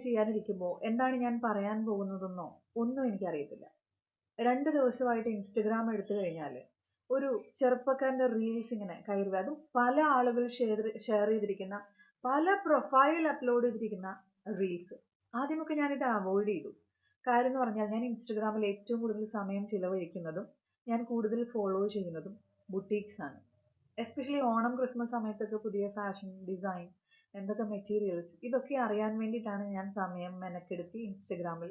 ചെയ്യാനിരിക്കുമ്പോൾ എന്താണ് ഞാൻ പറയാൻ പോകുന്നതെന്നോ ഒന്നും എനിക്കറിയത്തില്ല. 2 ദിവസമായിട്ട് ഇൻസ്റ്റഗ്രാം എടുത്തു കഴിഞ്ഞാൽ ഒരു ചെറുപ്പക്കാരൻ്റെ റീൽസ് ഇങ്ങനെ കയറി വരും. അതും പല ആളുകൾ ഷെയർ ചെയ്തിരിക്കുന്ന, പല പ്രൊഫൈൽ അപ്ലോഡ് ചെയ്തിരിക്കുന്ന റീൽസ്. ആദ്യമൊക്കെ ഞാനിത് അവോയ്ഡ് ചെയ്തു. കാര്യം എന്ന് പറഞ്ഞാൽ ഞാൻ ഇൻസ്റ്റഗ്രാമിൽ ഏറ്റവും കൂടുതൽ സമയം ചിലവഴിക്കുന്നതും ഞാൻ കൂടുതൽ ഫോളോ ചെയ്യുന്നതും ബുട്ടീക്സ് ആണ്. എസ്പെഷ്യലി ഓണം ക്രിസ്മസ് സമയത്തൊക്കെ പുതിയ ഫാഷൻ ഡിസൈൻ, എന്തൊക്കെ മെറ്റീരിയൽസ്, ഇതൊക്കെ അറിയാൻ വേണ്ടിയിട്ടാണ് ഞാൻ സമയം മെനക്കെടുത്തി ഇൻസ്റ്റഗ്രാമിൽ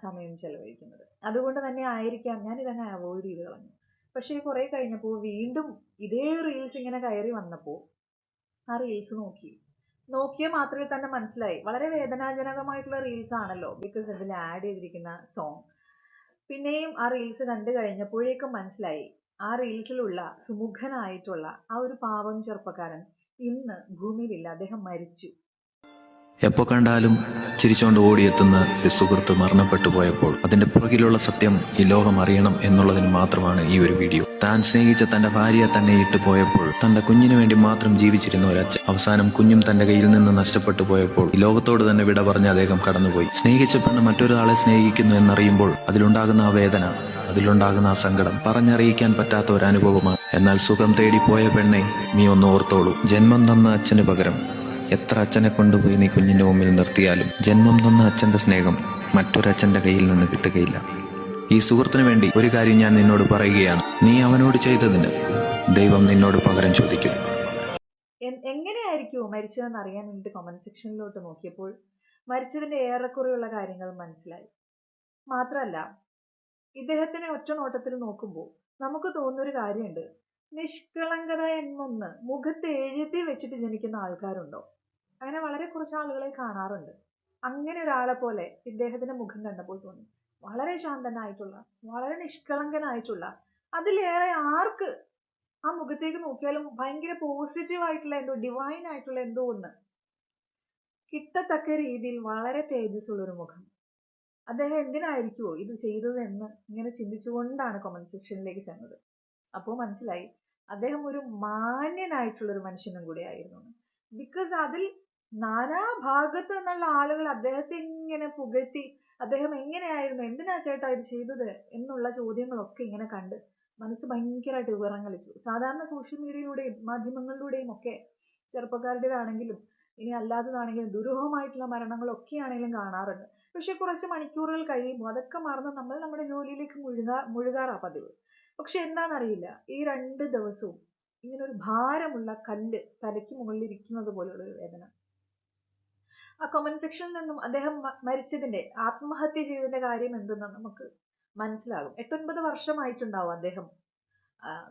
സമയം ചിലവഴിക്കുന്നത്. അതുകൊണ്ട് തന്നെ ആയിരിക്കാം ഞാനിതങ്ങ് അവോയ്ഡ് ചെയ്ത് കളഞ്ഞു. പക്ഷേ കുറേ കഴിഞ്ഞപ്പോൾ വീണ്ടും ഇതേ റീൽസ് ഇങ്ങനെ കയറി വന്നപ്പോൾ ആ റീൽസ് നോക്കിയാൽ മാത്രമേ തന്നെ മനസ്സിലായി വളരെ വേദനാജനകമായിട്ടുള്ള റീൽസ് ആണല്ലോ, ബിക്കോസ് അതിൽ ആഡ് ചെയ്തിരിക്കുന്ന സോങ്. പിന്നെയും ആ റീൽസ് കണ്ടു കഴിഞ്ഞപ്പോഴേക്കും മനസ്സിലായി ആ റീൽസിലുള്ള സുമുഖനായിട്ടുള്ള ആ ഒരു പാവം ചെറുപ്പക്കാരൻ ഇന്ന് ഭൂമിയിലില്ല, അദ്ദേഹം മരിച്ചു. എപ്പോൾ കണ്ടാലും ചിരിച്ചുകൊണ്ട് ഓടിയെത്തുന്ന ഒരു സുഹൃത്ത് മരണപ്പെട്ടു പോയപ്പോൾ അതിന്റെ പുറകിലുള്ള സത്യം ഈ ലോകം അറിയണം എന്നുള്ളതിന് മാത്രമാണ് ഈ ഒരു വീഡിയോ. താൻ സ്നേഹിച്ച തന്റെ ഭാര്യയെ തന്നെ ഇട്ട് പോയപ്പോൾ തന്റെ കുഞ്ഞിനു വേണ്ടി മാത്രം ജീവിച്ചിരുന്ന ഒരച്ഛൻ അവസാനം കുഞ്ഞും തന്റെ കയ്യിൽ നിന്ന് നഷ്ടപ്പെട്ടു പോയപ്പോൾ ഈ ലോകത്തോട് തന്നെ വിട പറഞ്ഞ് അദ്ദേഹം കടന്നുപോയി. സ്നേഹിച്ച പെണ്ണ് മറ്റൊരാളെ സ്നേഹിക്കുന്നു എന്നറിയുമ്പോൾ അതിലുണ്ടാകുന്ന ആ വേദന, അതിലുണ്ടാകുന്ന ആ സങ്കടം പറഞ്ഞറിയിക്കാൻ പറ്റാത്ത ഒരു അനുഭവമാണ്. എന്നാൽ സുഖം തേടിപ്പോയ പെണ്ണെ, നീ ഒന്ന് ഓർത്തോളൂ, ജന്മം തന്ന അച്ഛന് പകരം എത്ര അച്ഛനെ കൊണ്ടുപോയി നീ കുഞ്ഞിന്റെ മുമ്പിൽ നിർത്തിയാലും ജന്മം തന്ന അച്ഛന്റെ സ്നേഹം മറ്റൊരച്ഛന്റെ കയ്യിൽ നിന്ന് കിട്ടുകയില്ല. ഈ സുഹൃത്തിനു വേണ്ടി ഒരു കാര്യം ഞാൻ നിന്നോട് പറയുകയാണ്, നീ അവനോട് ചെയ്തതിന് ദൈവം നിന്നോട് പകരം ചോദിക്കും. എങ്ങനെയായിരിക്കുമോ മരിച്ചതെന്ന് അറിയാൻ വേണ്ടി കമന്റ് സെക്ഷനിലോട്ട് നോക്കിയപ്പോൾ മരിച്ചതിന്റെ ഏറെക്കുറെയുള്ള കാര്യങ്ങൾ മനസ്സിലായി. മാത്രമല്ല, ഇദ്ദേഹത്തിനെ ഒറ്റ നോട്ടത്തിൽ നോക്കുമ്പോൾ നമുക്ക് തോന്നുന്നൊരു കാര്യമുണ്ട്, നിഷ്കളങ്കത എന്നൊന്ന് മുഖത്ത് എഴുതി വെച്ചിട്ട് ജനിക്കുന്ന ആൾക്കാരുണ്ടോ? അങ്ങനെ വളരെ കുറച്ച് ആളുകളെ കാണാറുണ്ട്. അങ്ങനെ ഒരാളെ പോലെ ഇദ്ദേഹത്തിന്റെ മുഖം കണ്ടപ്പോൾ തോന്നി. വളരെ ശാന്തനായിട്ടുള്ള, വളരെ നിഷ്കളങ്കനായിട്ടുള്ള, അതിലേറെ ആർക്ക് ആ മുഖത്തേക്ക് നോക്കിയാലും ഭയങ്കര പോസിറ്റീവ് ആയിട്ടുള്ള എന്തോ, ഡിവൈൻ ആയിട്ടുള്ള എന്തോ ഒന്ന് കിട്ടത്തക്ക രീതിയിൽ വളരെ തേജസ്സുള്ളൊരു മുഖം. അദ്ദേഹം എന്തിനായിരിക്കുമോ ഇത് ചെയ്തതെന്ന് ഇങ്ങനെ ചിന്തിച്ചുകൊണ്ടാണ് കമന്റ് സെക്ഷനിലേക്ക് ചെന്നത്. അപ്പോൾ മനസ്സിലായി അദ്ദേഹം ഒരു മാന്യനായിട്ടുള്ളൊരു മനുഷ്യനും കൂടി ആയിരുന്നു. ബിക്കോസ് അതിൽ നാനാ ഭാഗത്ത് നിന്നുള്ള ആളുകൾ അദ്ദേഹത്തെ ഇങ്ങനെ പുകഴ്ത്തി, അദ്ദേഹം എങ്ങനെയായിരുന്നു, എന്തിനാ ചേട്ടാ ഇത് ചെയ്തത് എന്നുള്ള ചോദ്യങ്ങളൊക്കെ ഇങ്ങനെ കണ്ട് മനസ്സ് ഭയങ്കരമായിട്ട് വിറങ്ങലിച്ചു. സാധാരണ സോഷ്യൽ മീഡിയയിലൂടെയും മാധ്യമങ്ങളിലൂടെയും ഒക്കെ ചെറുപ്പക്കാരുടേതാണെങ്കിലും ഇനി അല്ലാത്തതാണെങ്കിലും ദുരൂഹമായിട്ടുള്ള മരണങ്ങളൊക്കെ ആണെങ്കിലും കാണാറുണ്ട്. പക്ഷെ കുറച്ച് മണിക്കൂറുകൾ കഴിയുമ്പോൾ അതൊക്കെ മറന്ന് നമ്മൾ നമ്മുടെ ജോലിയിലേക്ക് മുഴുകാറാ പതിവ്. പക്ഷെ എന്താണെന്നറിയില്ല, ഈ 2 ദിവസവും ഇങ്ങനൊരു ഭാരമുള്ള കല്ല് തലയ്ക്ക് മുകളിൽ ഇരിക്കുന്നത് പോലെയുള്ളൊരു വേദന. ആ കമന്റ് സെക്ഷനിൽ നിന്നും അദ്ദേഹം മരിച്ചതിന്റെ, ആത്മഹത്യ ചെയ്തതിന്റെ കാര്യം എന്തെന്ന് നമുക്ക് മനസ്സിലാകും. 8-9 വർഷമായിട്ടുണ്ടാവും അദ്ദേഹം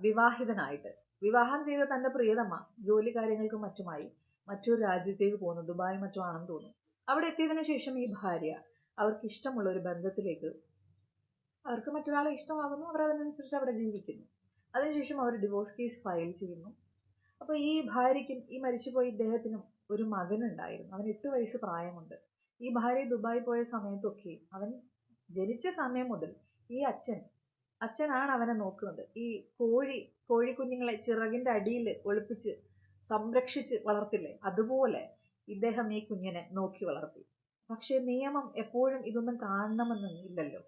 വിവാഹിതനായിട്ട്. വിവാഹം ചെയ്ത തന്റെ പ്രിയതമ്മ ജോലി കാര്യങ്ങൾക്കും മറ്റുമായി മറ്റൊരു രാജ്യത്തേക്ക് പോകുന്നു, ദുബായ് മറ്റോ ആണെന്ന് തോന്നുന്നു. അവിടെ എത്തിയതിനു ശേഷം ഈ ഭാര്യ അവർക്ക് ഇഷ്ടമുള്ള ഒരു ബന്ധത്തിലേക്ക്, അവർക്ക് മറ്റൊരാളെ ഇഷ്ടമാകുന്നു, അവർ അതിനനുസരിച്ച് അവിടെ ജീവിക്കുന്നു. അതിനുശേഷം അവർ ഡിവോഴ്സ് കേസ് ഫയൽ ചെയ്യുന്നു. അപ്പോൾ ഈ ഭാര്യയ്ക്കും ഈ മരിച്ചുപോയ ഇദ്ദേഹത്തിനും ഒരു മകനുണ്ടായിരുന്നു. അവന് 8 വയസ്സ് പ്രായമുണ്ട്. ഈ ഭാര്യ ദുബായ് പോയ സമയത്തൊക്കെ അവൻ ജനിച്ച സമയം മുതൽ ഈ അച്ഛനാണ് അവനെ നോക്കുന്നത്. ഈ കോഴിക്കുഞ്ഞുങ്ങളെ ചിറകിൻ്റെ അടിയിൽ ഒളിപ്പിച്ച് സംരക്ഷിച്ച് വളർത്തില്ലേ, അതുപോലെ ഇദ്ദേഹം ഈ കുഞ്ഞിനെ നോക്കി വളർത്തി. പക്ഷേ നിയമം എപ്പോഴും ഇതൊന്നും കാണണമെന്നില്ലല്ലോ.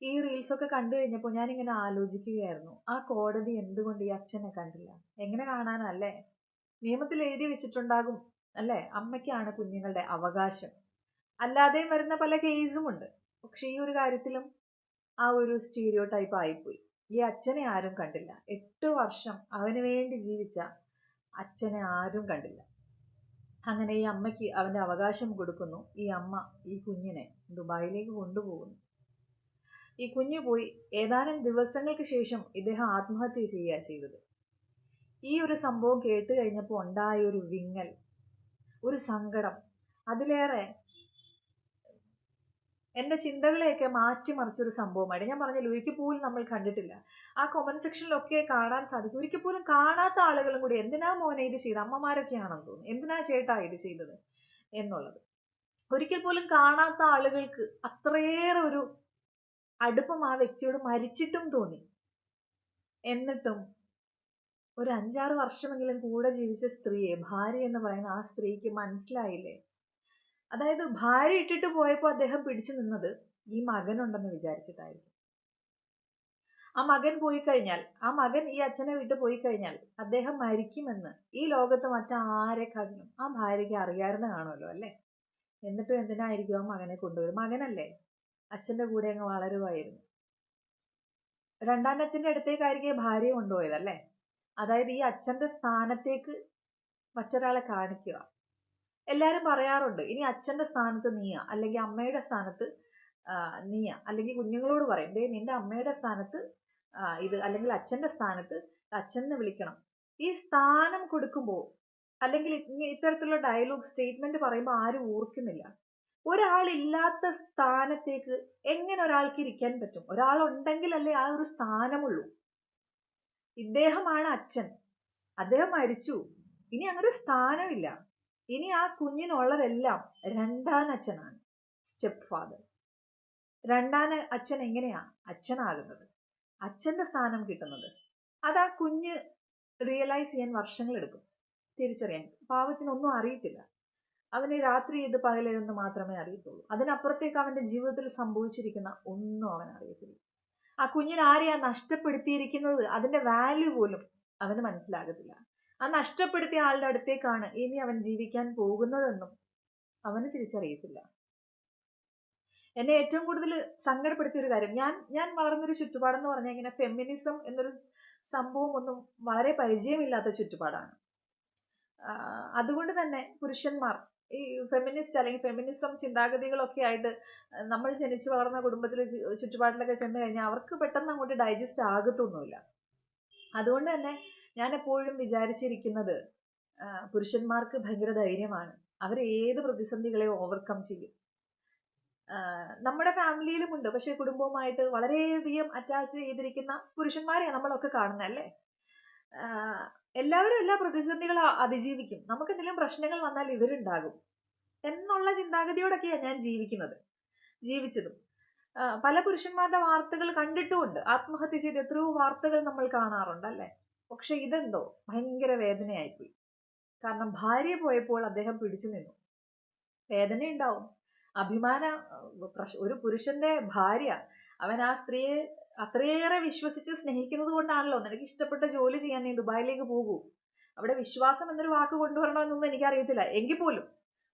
ഈ റീൽസൊക്കെ കണ്ടു കഴിഞ്ഞപ്പോൾ ഞാനിങ്ങനെ ആലോചിക്കുകയായിരുന്നു, ആ കോടതി എന്തുകൊണ്ട് ഈ അച്ഛനെ കണ്ടില്ല? എങ്ങനെ കാണാനല്ലേ? നിയമത്തിൽ എഴുതി വെച്ചിട്ടുണ്ടാകും അല്ലേ, അമ്മയ്ക്കാണ് കുഞ്ഞുങ്ങളുടെ അവകാശം. അല്ലാതെയും വരുന്ന പല കേസുമുണ്ട്. പക്ഷെ ഈ ഒരു കാര്യത്തിലും ആ ഒരു സ്റ്റീരിയോ ടൈപ്പ് ആയിപ്പോയി. ഈ അച്ഛനെ ആരും കണ്ടില്ല. 8 വർഷം അവന് വേണ്ടി ജീവിച്ച അച്ഛനെ ആരും കണ്ടില്ല. അങ്ങനെ ഈ അമ്മയ്ക്ക് അവൻ്റെ അവകാശം കൊടുക്കുന്നു. ഈ അമ്മ ഈ കുഞ്ഞിനെ ദുബായിലേക്ക് കൊണ്ടുപോകുന്നു. ഈ കുഞ്ഞു പോയി ഏതാനും ദിവസങ്ങൾക്ക് ശേഷം ഇദ്ദേഹം ആത്മഹത്യ ചെയ്യുക ചെയ്തത്. ഈ ഒരു സംഭവം കേട്ട് കഴിഞ്ഞപ്പോൾ ഉണ്ടായ ഒരു വിങ്ങൽ, ഒരു സങ്കടം, അതിലേറെ എൻ്റെ ചിന്തകളെയൊക്കെ മാറ്റിമറിച്ചൊരു സംഭവമായിട്ട് ഞാൻ പറഞ്ഞല്ലോ. ഒരിക്കൽ പോലും നമ്മൾ കണ്ടിട്ടില്ല. ആ കമന്റ് സെക്ഷനിലൊക്കെ കാണാൻ സാധിക്കും. ഒരിക്കൽ പോലും കാണാത്ത ആളുകളും കൂടി എന്തിനാ മോനെ ഇത് ചെയ്ത്, അമ്മമാരൊക്കെയാണെന്ന് തോന്നുന്നു, എന്തിനാ ചേട്ടാ ഇത് ചെയ്തത് എന്നുള്ളത്. ഒരിക്കൽ പോലും കാണാത്ത ആളുകൾക്ക് അത്രയേറെ ഒരു അടുപ്പം ആ വ്യക്തിയോട് മരിച്ചിട്ടും തോന്നി. എന്നിട്ടും ഒരു 5-6 വർഷമെങ്കിലും കൂടെ ജീവിച്ച സ്ത്രീയെ, ഭാര്യ എന്ന് പറയുന്ന ആ സ്ത്രീക്ക് മനസ്സിലായില്ലേ അതായത് ഭാര്യ ഇട്ടിട്ട് പോയപ്പോൾ അദ്ദേഹം പിടിച്ചു നിന്നത് ഈ മകനുണ്ടെന്ന് വിചാരിച്ചിട്ടായിരിക്കും. ആ മകൻ പോയി കഴിഞ്ഞാൽ, ആ മകൻ ഈ അച്ഛനെ വിട്ട് പോയി കഴിഞ്ഞാൽ അദ്ദേഹം മരിക്കുമെന്ന് ഈ ലോകത്ത് മറ്റാരെക്കാളും ആ ഭാര്യയ്ക്ക് അറിയാവുന്ന കാണുമല്ലോ അല്ലേ. എന്നിട്ടും എന്തിനായിരിക്കും ആ മകനെ കൊണ്ടുവരും? മകനല്ലേ, അച്ഛൻ്റെ കൂടെ അങ്ങ് വളരുമായിരുന്നു. രണ്ടാം അച്ഛൻ്റെ അടുത്തേക്കായിരിക്കും ഭാര്യ കൊണ്ടുപോയതല്ലേ. അതായത് ഈ അച്ഛൻ്റെ സ്ഥാനത്തേക്ക് മറ്റൊരാളെ കാണിക്കുക. എല്ലാവരും പറയാറുണ്ട്, ഇനി അച്ഛൻ്റെ സ്ഥാനത്ത് നീയാ, അല്ലെങ്കിൽ അമ്മയുടെ സ്ഥാനത്ത് നീയാ, അല്ലെങ്കിൽ കുഞ്ഞുങ്ങളോട് പറയും, ദേ നിന്റെ അമ്മയുടെ സ്ഥാനത്ത് ഇത്, അല്ലെങ്കിൽ അച്ഛൻ്റെ സ്ഥാനത്ത് അച്ഛനെ വിളിക്കണം. ഈ സ്ഥാനം കൊടുക്കുമ്പോൾ അല്ലെങ്കിൽ ഇത്തരത്തിലുള്ള ഡയലോഗ് സ്റ്റേറ്റ്മെന്റ് പറയുമ്പോൾ ആരും ഓർക്കുന്നില്ല. ഒരാളില്ലാത്ത സ്ഥാനത്തേക്ക് എങ്ങനെ ഒരാൾക്ക് ഇരിക്കാൻ പറ്റും? ഒരാളുണ്ടെങ്കിലല്ലേ ആ ഒരു സ്ഥാനമുള്ളൂ. ഇദ്ദേഹമാണ് അച്ഛൻ, അദ്ദേഹം മരിച്ചു, ഇനി അങ്ങനെ ഒരു സ്ഥാനമില്ല. ഇനി ആ കുഞ്ഞിനുള്ളതെല്ലാം രണ്ടാം അച്ഛനാണ്, സ്റ്റെപ്പ് ഫാദർ. രണ്ടാം അച്ഛൻ എങ്ങനെയാ അച്ഛനാകുന്നത്, അച്ഛൻ്റെ സ്ഥാനം കിട്ടുന്നത്? അത് ആ കുഞ്ഞ് റിയലൈസ് ചെയ്യാൻ വർഷങ്ങളെടുക്കും, തിരിച്ചറിയാൻ. പാവത്തിനൊന്നും അറിയത്തില്ല, അവന് രാത്രി ഇത് പകലെന്ന് മാത്രമേ അറിയത്തുള്ളൂ. അതിനപ്പുറത്തേക്ക് അവൻ്റെ ജീവിതത്തിൽ സംഭവിച്ചിരിക്കുന്ന ഒന്നും അവൻ അറിയത്തില്ല. ആ കുഞ്ഞിന് ആരെയാ നഷ്ടപ്പെടുത്തിയിരിക്കുന്നത്, അതിൻ്റെ വാല്യൂ പോലും അവന് മനസ്സിലാകത്തില്ല. ആ നഷ്ടപ്പെടുത്തിയ ആളുടെ അടുത്തേക്കാണ് ഇനി അവൻ ജീവിക്കാൻ പോകുന്നതെന്നും അവന് തിരിച്ചറിയത്തില്ല. എന്നെ ഏറ്റവും കൂടുതൽ സങ്കടപ്പെടുത്തിയൊരു കാര്യം, ഞാൻ വളർന്നൊരു ചുറ്റുപാടെന്ന് പറഞ്ഞാൽ ഇങ്ങനെ ഫെമിനിസം എന്നൊരു സംഭവം ഒന്നും വളരെ പരിചയമില്ലാത്ത ചുറ്റുപാടാണ്. അതുകൊണ്ട് തന്നെ പുരുഷന്മാർ ഈ ഫെമിനിസ്റ്റ് അല്ലെങ്കിൽ ഫെമിനിസം ചിന്താഗതികളൊക്കെ ആയിട്ട് നമ്മൾ ജനിച്ചു വളർന്ന കുടുംബത്തിൽ ചുറ്റുപാടിലൊക്കെ ചെന്ന് കഴിഞ്ഞാൽ അവർക്ക് പെട്ടെന്ന് അങ്ങോട്ട് ഡൈജസ്റ്റ് ആകത്തൊന്നുമില്ല. അതുകൊണ്ട് തന്നെ ഞാൻ എപ്പോഴും വിചാരിച്ചിരിക്കുന്നത് പുരുഷന്മാർക്ക് ഭയങ്കര ധൈര്യമാണ്, അവർ ഏത് പ്രതിസന്ധികളെ ഓവർകം ചെയ്യും. നമ്മുടെ ഫാമിലിയിലുമുണ്ട്, പക്ഷേ കുടുംബവുമായിട്ട് വളരെയധികം അറ്റാച്ച് ചെയ്തിരിക്കുന്ന പുരുഷന്മാരെയാണ് നമ്മളൊക്കെ കാണുന്നത് അല്ലേ. എല്ലാവരും എല്ലാ പ്രതിസന്ധികളും അതിജീവിക്കും, നമുക്ക് എന്തെങ്കിലും പ്രശ്നങ്ങൾ വന്നാൽ ഇവരുണ്ടാകും എന്നുള്ള ചിന്താഗതിയോടൊക്കെയാണ് ഞാൻ ജീവിച്ചതും. പല പുരുഷന്മാരുടെ വാർത്തകൾ കണ്ടിട്ടുമുണ്ട്, ആത്മഹത്യ ചെയ്ത് എത്രയോ വാർത്തകൾ നമ്മൾ കാണാറുണ്ട് അല്ലേ. പക്ഷെ ഇതെന്തോ ഭയങ്കര വേദനയായിപ്പോയി. കാരണം ഭാര്യ പോയപ്പോൾ അദ്ദേഹം പിടിച്ചു നിന്നു. വേദനയുണ്ടാവും, ഒരു പുരുഷന്റെ ഭാര്യ, അവൻ ആ സ്ത്രീയെ അത്രയേറെ വിശ്വസിച്ച് സ്നേഹിക്കുന്നത് കൊണ്ടാണല്ലോ, നിനക്ക് ഇഷ്ടപ്പെട്ട ജോലി ചെയ്യാൻ നീ ദുബായിലേക്ക് പോകൂ. അവിടെ വിശ്വാസം എന്നൊരു വാക്ക് കൊണ്ടുവരണമെന്നൊന്നും എനിക്കറിയത്തില്ല. എങ്കിൽ പോലും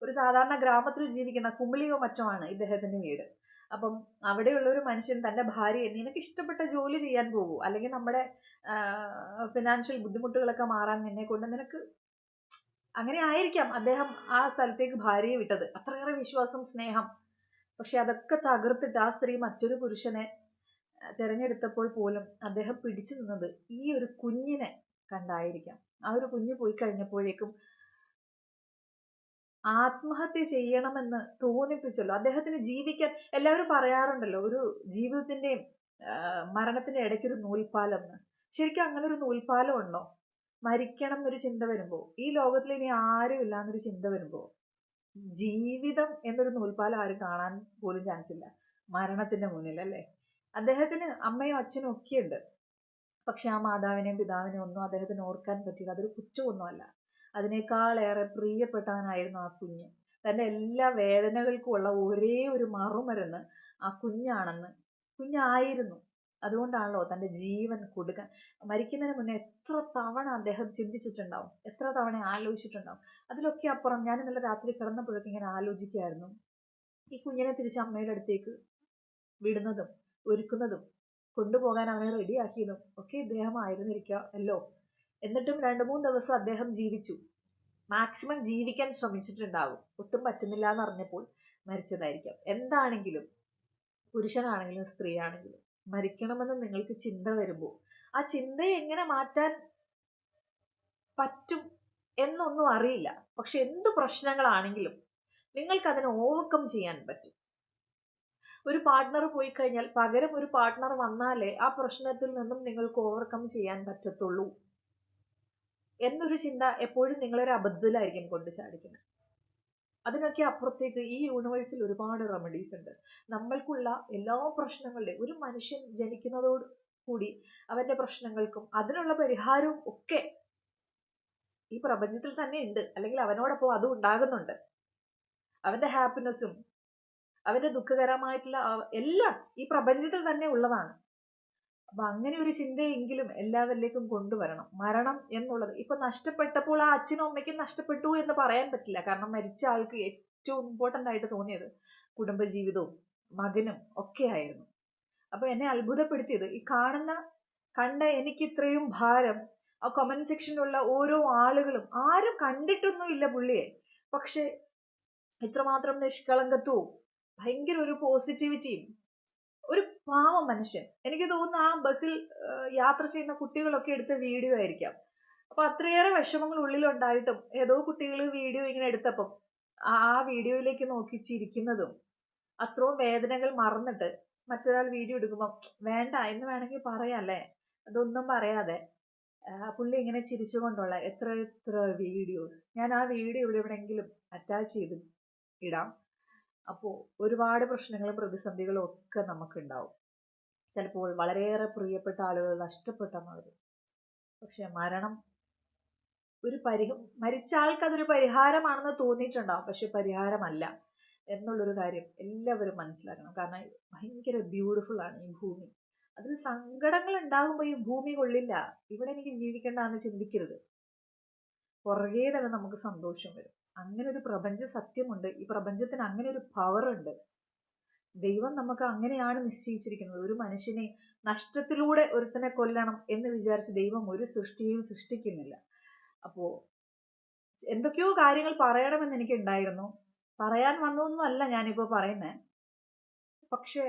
ഒരു സാധാരണ ഗ്രാമത്തിൽ ജീവിക്കുന്ന കുമിളിയോ മറ്റോ ആണ് ഇദ്ദേഹത്തിന്റെ വീട്. അപ്പം അവിടെയുള്ള ഒരു മനുഷ്യൻ തൻ്റെ ഭാര്യയെ നിനക്ക് ഇഷ്ടപ്പെട്ട ജോലി ചെയ്യാൻ പോകൂ, അല്ലെങ്കിൽ നമ്മുടെ ഫിനാൻഷ്യൽ ബുദ്ധിമുട്ടുകളൊക്കെ മാറാൻ നിന്നെ കൊണ്ട് നിനക്ക്, അങ്ങനെ ആയിരിക്കാം അദ്ദേഹം ആ സ്ഥലത്തേക്ക് ഭാര്യയെ വിട്ടത്, അത്രയേറെ വിശ്വാസം, സ്നേഹം. പക്ഷെ അതൊക്കെ തകർത്തിട്ട് ആ സ്ത്രീ മറ്റൊരു പുരുഷനെ തിരഞ്ഞെടുത്തപ്പോൾ പോലും അദ്ദേഹം പിടിച്ചു നിന്നത് ഈ ഒരു കുഞ്ഞിനെ കണ്ടായിരിക്കാം. ആ ഒരു കുഞ്ഞ് പോയി കഴിഞ്ഞപ്പോഴേക്കും ആത്മഹത്യ ചെയ്യണമെന്ന് തോന്നിപ്പിച്ചല്ലോ അദ്ദേഹത്തിന്. ജീവിക്കാൻ എല്ലാവരും പറയാറുണ്ടല്ലോ, ഒരു ജീവിതത്തിൻ്റെയും മരണത്തിൻ്റെ ഇടയ്ക്കൊരു നൂൽപ്പാലം എന്ന്. ശരിക്കും അങ്ങനെ ഒരു നൂൽപ്പാലം ഉണ്ടോ? മരിക്കണം എന്നൊരു ചിന്ത വരുമ്പോൾ, ഈ ലോകത്തിൽ ഇനി ആരും ഇല്ല എന്നൊരു ചിന്ത വരുമ്പോൾ, ജീവിതം എന്നൊരു നൂൽപ്പാലം ആരും കാണാൻ പോലും ചാൻസ് ഇല്ല മരണത്തിന്റെ മുന്നിൽ അല്ലേ. അദ്ദേഹത്തിന് അമ്മയും അച്ഛനും ഒക്കെ ഉണ്ട്, പക്ഷെ ആ മാതാവിനെയും പിതാവിനെയും ഒന്നും അദ്ദേഹത്തിന് ഓർക്കാൻ പറ്റില്ല. അതൊരു കുറ്റമൊന്നുമല്ല. അതിനേക്കാളേറെ പ്രിയപ്പെട്ടവനായിരുന്നു ആ കുഞ്ഞ്. തൻ്റെ എല്ലാ വേദനകൾക്കും ഉള്ള ഒരേ ഒരു മറുമരുന്ന് ആ കുഞ്ഞായിരുന്നു. അതുകൊണ്ടാണല്ലോ തൻ്റെ ജീവൻ കൊടുക്കാൻ. മരിക്കുന്നതിന് മുന്നേ എത്ര തവണ അദ്ദേഹം ചിന്തിച്ചിട്ടുണ്ടാവും, എത്ര തവണ ആലോചിച്ചിട്ടുണ്ടാവും. അതിലൊക്കെ അപ്പുറം ഞാൻ ഇന്നലെ രാത്രി കിടന്നപ്പോഴൊക്കെ ഇങ്ങനെ ആലോചിക്കുമായിരുന്നു, ഈ കുഞ്ഞിനെ തിരിച്ച് അമ്മയുടെ അടുത്തേക്ക് വിടുന്നതും ഒരുക്കുന്നതും കൊണ്ടുപോകാൻ അവനെ റെഡിയാക്കിയതും ഒക്കെ ഇദ്ദേഹം ആയിരുന്നിരിക്കുമല്ലോ. എന്നിട്ടും 2-3 ദിവസം അദ്ദേഹം ജീവിച്ചു, മാക്സിമം ജീവിക്കാൻ ശ്രമിച്ചിട്ടുണ്ടാവും. ഒട്ടും പറ്റുന്നില്ല എന്നറിഞ്ഞപ്പോൾ മരിച്ചതായിരിക്കാം. എന്താണെങ്കിലും, പുരുഷനാണെങ്കിലും സ്ത്രീ ആണെങ്കിലും, മരിക്കണമെന്ന് നിങ്ങൾക്ക് ചിന്ത വരുമ്പോൾ ആ ചിന്തയെ എങ്ങനെ മാറ്റാൻ പറ്റും എന്നൊന്നും അറിയില്ല. പക്ഷെ എന്ത് പ്രശ്നങ്ങളാണെങ്കിലും നിങ്ങൾക്കതിനെ ഓവർകം ചെയ്യാൻ പറ്റും. ഒരു പാർട്ട്ണർ പോയി കഴിഞ്ഞാൽ പകരം ഒരു പാർട്ട്ണർ വന്നാലേ ആ പ്രശ്നത്തിൽ നിന്നും നിങ്ങൾക്ക് ഓവർകം ചെയ്യാൻ പറ്റത്തുള്ളൂ എന്നൊരു ചിന്ത എപ്പോഴും നിങ്ങളൊരു അബദ്ധത്തിലായിരിക്കും കൊണ്ട് ചാടിക്കുന്നത്. അതിനൊക്കെ അപ്പുറത്തേക്ക് ഈ യൂണിവേഴ്സിൽ ഒരുപാട് റെമഡീസ് ഉണ്ട്. നമ്മൾക്കുള്ള എല്ലാ പ്രശ്നങ്ങളുടെയും, ഒരു മനുഷ്യൻ ജനിക്കുന്നതോട് കൂടി അവൻ്റെ പ്രശ്നങ്ങൾക്കും അതിനുള്ള പരിഹാരവും ഒക്കെ ഈ പ്രപഞ്ചത്തിൽ തന്നെ ഉണ്ട്, അല്ലെങ്കിൽ അവനോടൊപ്പം അതും ഉണ്ടാകുന്നുണ്ട്. അവൻ്റെ ഹാപ്പിനെസ്സും അവൻ്റെ ദുഃഖകരമായിട്ടുള്ള എല്ലാം ഈ പ്രപഞ്ചത്തിൽ തന്നെ ഉള്ളതാണ്. അപ്പം അങ്ങനെ ഒരു ചിന്തയെങ്കിലും എല്ലാവരിലേക്കും കൊണ്ടുവരണം. മരണം എന്നുള്ളത് ഇപ്പം നഷ്ടപ്പെട്ടപ്പോൾ ആ അച്ഛനും അമ്മയ്ക്കും നഷ്ടപ്പെട്ടു എന്ന് പറയാൻ പറ്റില്ല. കാരണം മരിച്ച ആൾക്ക് ഏറ്റവും ഇമ്പോർട്ടൻ്റ് ആയിട്ട് തോന്നിയത് കുടുംബജീവിതവും മകനും ഒക്കെ ആയിരുന്നു. അപ്പോൾ എന്നെ അത്ഭുതപ്പെടുത്തിയത് ഈ കണ്ട എനിക്ക് ഇത്രയും ഭാരം ആ കമൻറ്റ് സെക്ഷനിലുള്ള ഓരോ ആളുകളും ആരും കണ്ടിട്ടൊന്നുമില്ല പുള്ളിയെ, പക്ഷെ ഇത്രമാത്രം നിഷ്കളങ്കത്വവും ഭയങ്കര ഒരു പോസിറ്റിവിറ്റിയും, ഒരു പാവം മനുഷ്യൻ. എനിക്ക് തോന്നുന്നു ആ ബസ്സിൽ യാത്ര ചെയ്യുന്ന കുട്ടികളൊക്കെ എടുത്ത വീഡിയോ ആയിരിക്കാം. അപ്പോൾ അത്രയേറെ വിഷമങ്ങൾ ഉള്ളിലുണ്ടായിട്ടും ഏതോ കുട്ടികൾ വീഡിയോ ഇങ്ങനെ എടുത്തപ്പം ആ വീഡിയോയിലേക്ക് നോക്കി ചിരിക്കുന്നതും അത്രയും വേദനകൾ മറന്നിട്ട് മറ്റൊരാൾ വീഡിയോ എടുക്കുമ്പം വേണ്ട എന്ന് വേണമെങ്കിൽ പറയാമല്ലേ, അതൊന്നും പറയാതെ പുള്ളി ഇങ്ങനെ ചിരിച്ചുകൊണ്ടുള്ള എത്ര വീഡിയോസ്. ഞാൻ ആ വീഡിയോ ഇവിടെ എവിടെയെങ്കിലും അറ്റാച്ച് ചെയ്ത് ഇടാം. അപ്പോൾ ഒരുപാട് പ്രശ്നങ്ങളും പ്രതിസന്ധികളും ഒക്കെ നമുക്കുണ്ടാവും. ചിലപ്പോൾ വളരെയേറെ പ്രിയപ്പെട്ട ആളുകൾ നഷ്ടപ്പെട്ട മാതിരി. പക്ഷെ മരണം മരിച്ച ആൾക്ക് അതൊരു പരിഹാരമാണെന്ന് തോന്നിയിട്ടുണ്ടാവും, പക്ഷെ പരിഹാരമല്ല എന്നുള്ളൊരു കാര്യം എല്ലാവരും മനസ്സിലാക്കണം. കാരണം ഭയങ്കര ബ്യൂട്ടിഫുൾ ആണ് ഈ ഭൂമി. അതിൽ സങ്കടങ്ങൾ ഉണ്ടാകുമ്പോൾ ഈ ഭൂമി കൊള്ളില്ല, ഇവിടെ എനിക്ക് ജീവിക്കേണ്ടതെന്ന് ചിന്തിക്കരുത്. പുറകെ തന്നെ നമുക്ക് സന്തോഷം വരും. അങ്ങനെ ഒരു പ്രപഞ്ച സത്യമുണ്ട്. ഈ പ്രപഞ്ചത്തിന് അങ്ങനെ ഒരു പവറുണ്ട്. ദൈവം നമുക്ക് അങ്ങനെയാണ് നിശ്ചയിച്ചിരിക്കുന്നത്. ഒരു മനുഷ്യനെ നഷ്ടത്തിലൂടെ ഒരുത്തനെ കൊല്ലണം എന്ന് വിചാരിച്ച് ദൈവം ഒരു സൃഷ്ടിയെയും സൃഷ്ടിക്കുന്നില്ല. അപ്പോൾ എന്തൊക്കെയോ കാര്യങ്ങൾ പറയണമെന്ന് എനിക്കുണ്ടായിരുന്നു. പറയാൻ വന്നതൊന്നും അല്ല ഞാനിപ്പോൾ പറയുന്നത്. പക്ഷേ